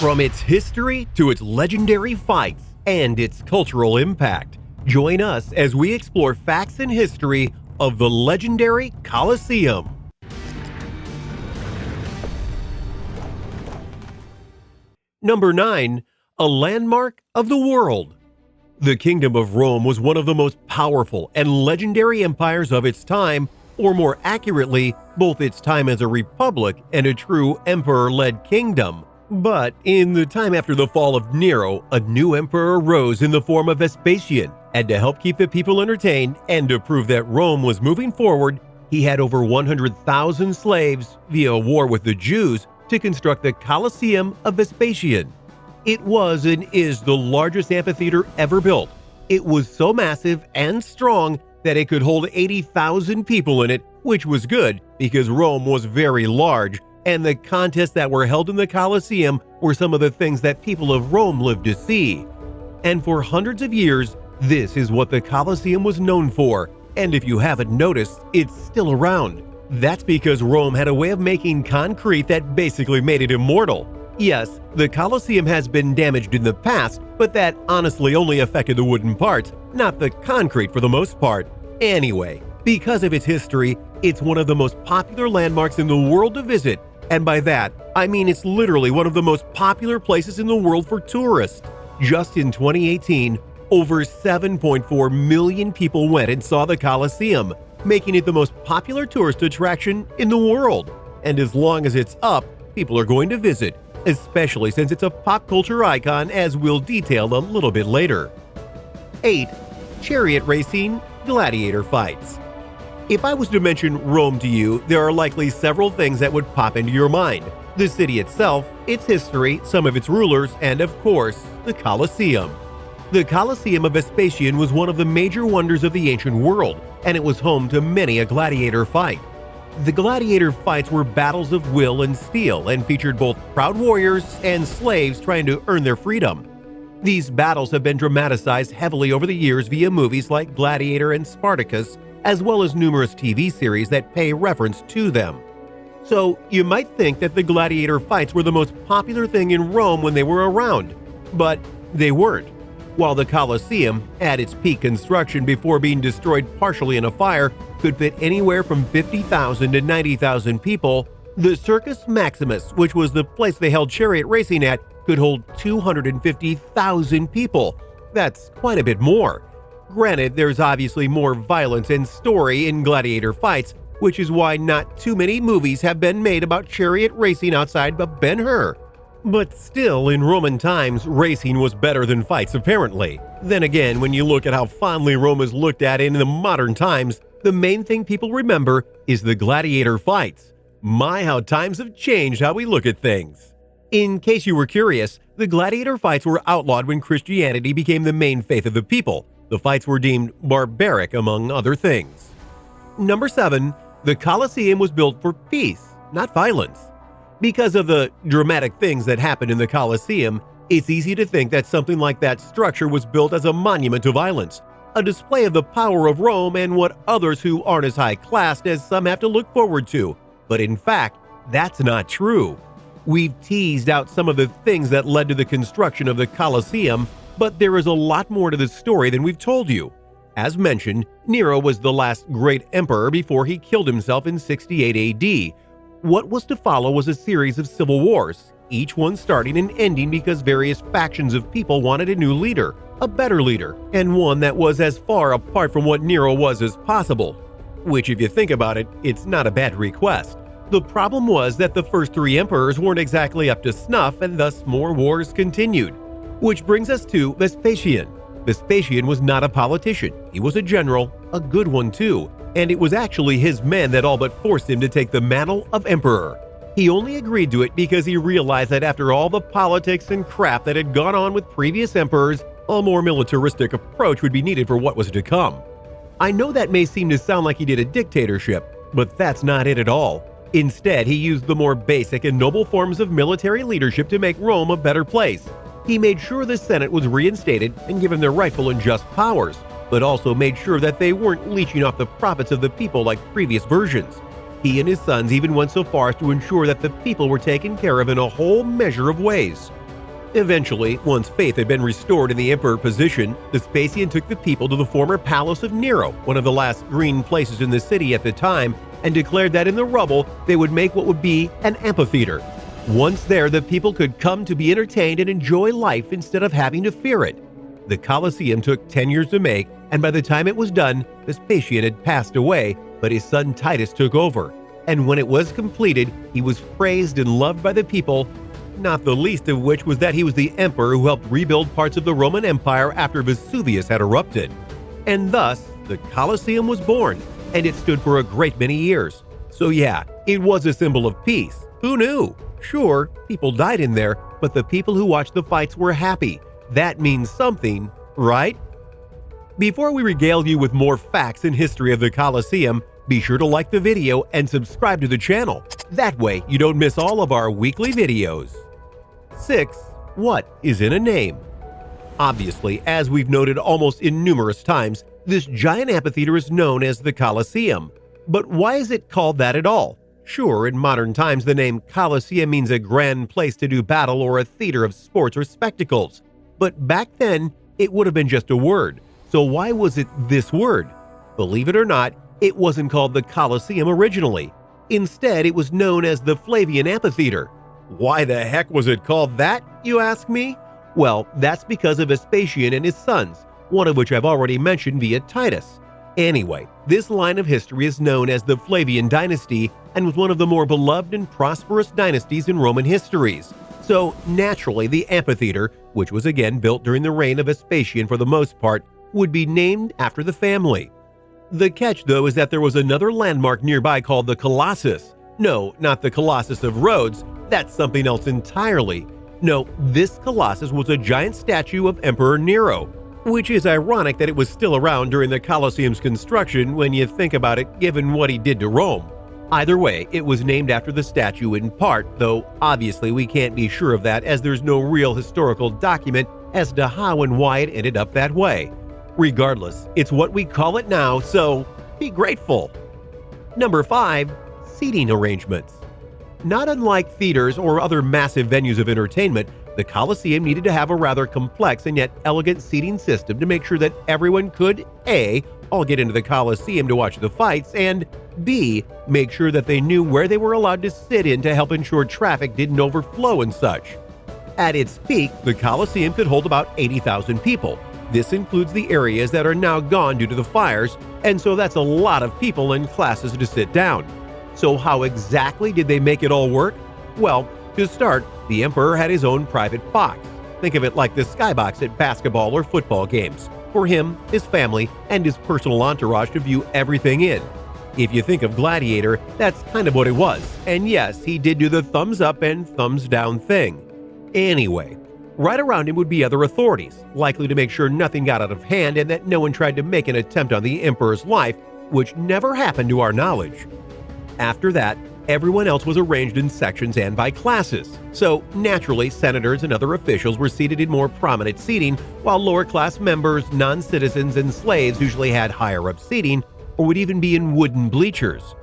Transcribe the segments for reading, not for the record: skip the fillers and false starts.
From its history to its legendary fights and its cultural impact, join us as we explore facts and history of the legendary Colosseum. Number 9. A landmark of the world. The Kingdom of Rome was one of the most powerful and legendary empires of its time, or more accurately, both its time as a republic and a true emperor-led kingdom. But in the time after the fall of Nero, a new emperor rose in the form of Vespasian, and to help keep the people entertained and to prove that Rome was moving forward, he had over 100,000 slaves, via a war with the Jews, to construct the Coliseum of Vespasian. It was and is the largest amphitheater ever built. It was so massive and strong that it could hold 80,000 people in it, which was good because Rome was very large, and the contests that were held in the Colosseum were some of the things that people of Rome lived to see. And for hundreds of years, this is what the Colosseum was known for, and if you haven't noticed, it's still around. That's because Rome had a way of making concrete that basically made it immortal. Yes, the Colosseum has been damaged in the past, but that honestly only affected the wooden parts, not the concrete for the most part. Anyway, because of its history, it's one of the most popular landmarks in the world to visit, and by that, I mean it's literally one of the most popular places in the world for tourists. Just in 2018, over 7.4 million people went and saw the Colosseum, making it the most popular tourist attraction in the world. And as long as it's up, people are going to visit, especially since it's a pop culture icon, as we'll detail a little bit later. 8. Chariot racing, gladiator fights. If I was to mention Rome to you, there are likely several things that would pop into your mind. The city itself, its history, some of its rulers, and of course, the Colosseum. The Coliseum of Vespasian was one of the major wonders of the ancient world, and it was home to many a gladiator fight. The gladiator fights were battles of will and steel and featured both proud warriors and slaves trying to earn their freedom. These battles have been dramatized heavily over the years via movies like Gladiator and Spartacus, as well as numerous TV series that pay reference to them. So you might think that the gladiator fights were the most popular thing in Rome when they were around, but they weren't. While the Colosseum, at its peak construction before being destroyed partially in a fire, could fit anywhere from 50,000 to 90,000 people, the Circus Maximus, which was the place they held chariot racing at, could hold 250,000 people. That's quite a bit more. Granted, there's obviously more violence and story in gladiator fights, which is why not too many movies have been made about chariot racing outside of Ben-Hur. But still, in Roman times, racing was better than fights apparently. Then again, when you look at how fondly Rome is looked at in the modern times, the main thing people remember is the gladiator fights. My, how times have changed how we look at things. In case you were curious, the gladiator fights were outlawed when Christianity became the main faith of the people. The fights were deemed barbaric, among other things. Number 7. The Colosseum was built for peace, not violence. Because of the dramatic things that happened in the Colosseum, it's easy to think that something like that structure was built as a monument to violence, a display of the power of Rome and what others who aren't as high-classed as some have to look forward to. But in fact, that's not true. We've teased out some of the things that led to the construction of the Colosseum, but there is a lot more to the story than we've told you. As mentioned, Nero was the last great emperor before he killed himself in 68 AD. What was to follow was a series of civil wars, each one starting and ending because various factions of people wanted a new leader, a better leader, and one that was as far apart from what Nero was as possible. Which, if you think about it, it's not a bad request. The problem was that the first 3 emperors weren't exactly up to snuff, and thus more wars continued. Which brings us to Vespasian. Vespasian was not a politician. He was a general, a good one too, and it was actually his men that all but forced him to take the mantle of emperor. He only agreed to it because he realized that after all the politics and crap that had gone on with previous emperors, a more militaristic approach would be needed for what was to come. I know that may seem to sound like he did a dictatorship, but that's not it at all. Instead, he used the more basic and noble forms of military leadership to make Rome a better place. He made sure the Senate was reinstated and given their rightful and just powers, but also made sure that they weren't leeching off the profits of the people like previous versions. He and his sons even went so far as to ensure that the people were taken care of in a whole measure of ways. Eventually, once faith had been restored in the emperor position, Vespasian took the people to the former palace of Nero, one of the last green places in the city at the time, and declared that in the rubble they would make what would be an amphitheater. Once there, the people could come to be entertained and enjoy life instead of having to fear it. The Colosseum took 10 years to make, and by the time it was done, Vespasian had passed away, but his son Titus took over. And when it was completed, he was praised and loved by the people, not the least of which was that he was the emperor who helped rebuild parts of the Roman Empire after Vesuvius had erupted. And thus, the Colosseum was born, and it stood for a great many years. So yeah, it was a symbol of peace. Who knew? Sure, people died in there, but the people who watched the fights were happy. That means something, right? Before we regale you with more facts and history of the Colosseum, be sure to like the video and subscribe to the channel. That way, you don't miss all of our weekly videos. 6. What is in a name? Obviously, as we've noted almost innumerous times, this giant amphitheater is known as the Colosseum. But why is it called that at all? Sure, in modern times, the name Colosseum means a grand place to do battle or a theater of sports or spectacles. But back then, it would have been just a word. So why was it this word? Believe it or not, it wasn't called the Colosseum originally. Instead, it was known as the Flavian Amphitheater. Why the heck was it called that, you ask me? Well, that's because of Vespasian and his sons, one of which I've already mentioned via Titus. Anyway, this line of history is known as the Flavian dynasty and was one of the more beloved and prosperous dynasties in Roman histories. So naturally, the amphitheater, which was again built during the reign of Vespasian for the most part, would be named after the family. The catch, though, is that there was another landmark nearby called the Colossus. No, not the Colossus of Rhodes. That's something else entirely. No, this Colossus was a giant statue of Emperor Nero, which is ironic that it was still around during the Colosseum's construction when you think about it, given what he did to Rome. Either way, it was named after the statue in part, though obviously we can't be sure of that as there's no real historical document as to how and why it ended up that way. Regardless, it's what we call it now, so be grateful. Number 5. Seating arrangements. Not unlike theaters or other massive venues of entertainment, the Colosseum needed to have a rather complex and yet elegant seating system to make sure that everyone could A. all get into the Colosseum to watch the fights, and B. make sure that they knew where they were allowed to sit in to help ensure traffic didn't overflow and such. At its peak, the Colosseum could hold about 80,000 people. This includes the areas that are now gone due to the fires, and so that's a lot of people and classes to sit down. So how exactly did they make it all work? Well, to start, the emperor had his own private box. Think of it like the skybox at basketball or football games, for him, his family, and his personal entourage to view everything in. If you think of Gladiator, that's kind of what it was. And yes, he did do the thumbs up and thumbs down thing. Anyway, right around him would be other authorities, likely to make sure nothing got out of hand and that no one tried to make an attempt on the emperor's life, which never happened to our knowledge. After that, everyone else was arranged in sections and by classes. So naturally, senators and other officials were seated in more prominent seating, while lower-class members, non-citizens, and slaves usually had higher-up seating or would even be in wooden bleachers.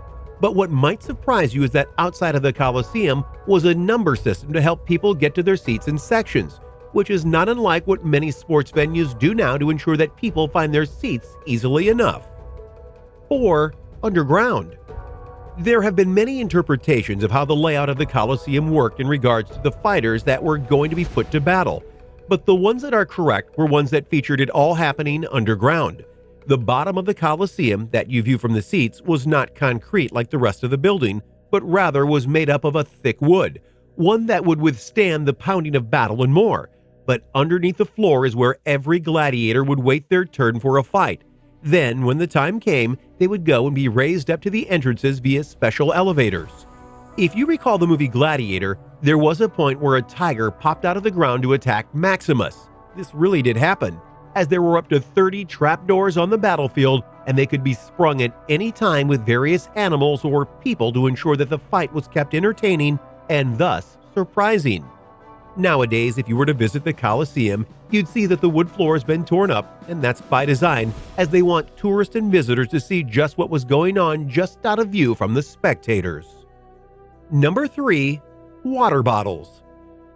But what might surprise you is that outside of the Colosseum was a number system to help people get to their seats in sections, which is not unlike what many sports venues do now to ensure that people find their seats easily enough. 4. Underground. There have been many interpretations of how the layout of the Colosseum worked in regards to the fighters that were going to be put to battle, but the ones that are correct were ones that featured it all happening underground. The bottom of the Colosseum that you view from the seats was not concrete like the rest of the building, but rather was made up of a thick wood, one that would withstand the pounding of battle and more. But underneath the floor is where every gladiator would wait their turn for a fight. Then, when the time came, they would go and be raised up to the entrances via special elevators. If you recall the movie Gladiator, there was a point where a tiger popped out of the ground to attack Maximus. This really did happen, as there were up to 30 trapdoors on the battlefield, and they could be sprung at any time with various animals or people to ensure that the fight was kept entertaining and thus surprising. Nowadays, if you were to visit the Colosseum, you'd see that the wood floor has been torn up, and that's by design, as they want tourists and visitors to see just what was going on just out of view from the spectators. Number 3. Water bottles.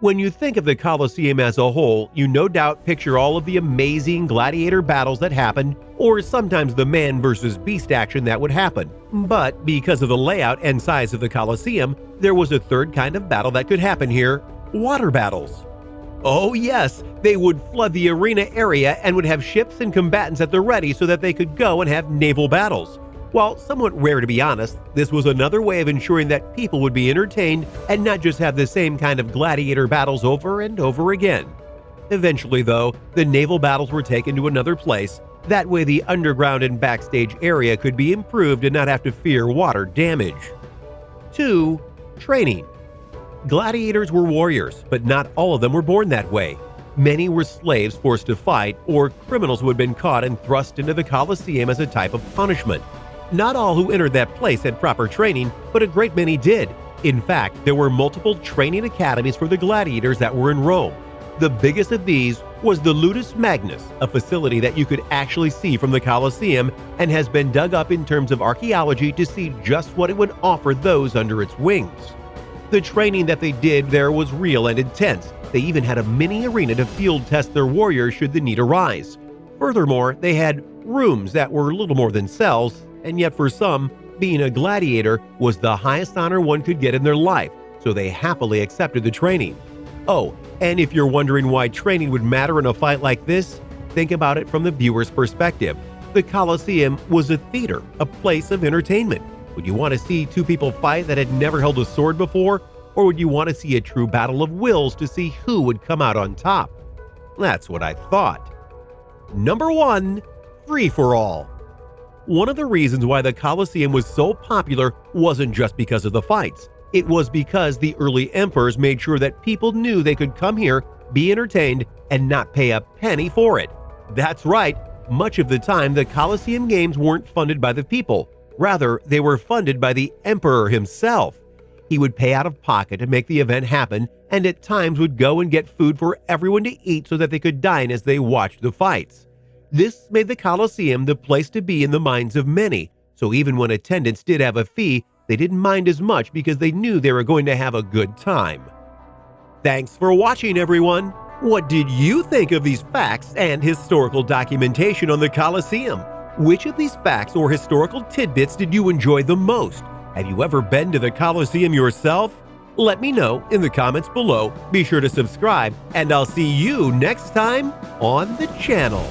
When you think of the Colosseum as a whole, you no doubt picture all of the amazing gladiator battles that happened, or sometimes the man versus beast action that would happen. But because of the layout and size of the Colosseum, there was a third kind of battle that could happen here: water battles. Oh yes, they would flood the arena area and would have ships and combatants at the ready so that they could go and have naval battles. While somewhat rare to be honest, this was another way of ensuring that people would be entertained and not just have the same kind of gladiator battles over and over again. Eventually though, the naval battles were taken to another place. That way the underground and backstage area could be improved and not have to fear water damage. 2. Training. Gladiators were warriors, but not all of them were born that way. Many were slaves forced to fight, or criminals who had been caught and thrust into the Colosseum as a type of punishment. Not all who entered that place had proper training, but a great many did. In fact, there were multiple training academies for the gladiators that were in Rome. The biggest of these was the Ludus Magnus, a facility that you could actually see from the Colosseum and has been dug up in terms of archaeology to see just what it would offer those under its wings. The training that they did there was real and intense. They even had a mini arena to field test their warriors should the need arise. Furthermore, they had rooms that were little more than cells, and yet for some, being a gladiator was the highest honor one could get in their life, so they happily accepted the training. Oh, and if you're wondering why training would matter in a fight like this, think about it from the viewer's perspective. The Colosseum was a theater, a place of entertainment. Would you want to see two people fight that had never held a sword before? Or would you want to see a true battle of wills to see who would come out on top? That's what I thought. Number 1. Free-for-all. One of the reasons why the Colosseum was so popular wasn't just because of the fights. It was because the early emperors made sure that people knew they could come here, be entertained, and not pay a penny for it. That's right, much of the time the Colosseum Games weren't funded by the people. Rather, they were funded by the emperor himself. He would pay out of pocket to make the event happen, and at times would go and get food for everyone to eat so that they could dine as they watched the fights. This made the Colosseum the place to be in the minds of many, so even when attendants did have a fee, they didn't mind as much because they knew they were going to have a good time. Thanks for watching, everyone! What did you think of these facts and historical documentation on the Colosseum? Which of these facts or historical tidbits did you enjoy the most? Have you ever been to the Colosseum yourself? Let me know in the comments below. Be sure to subscribe, and I'll see you next time on the channel.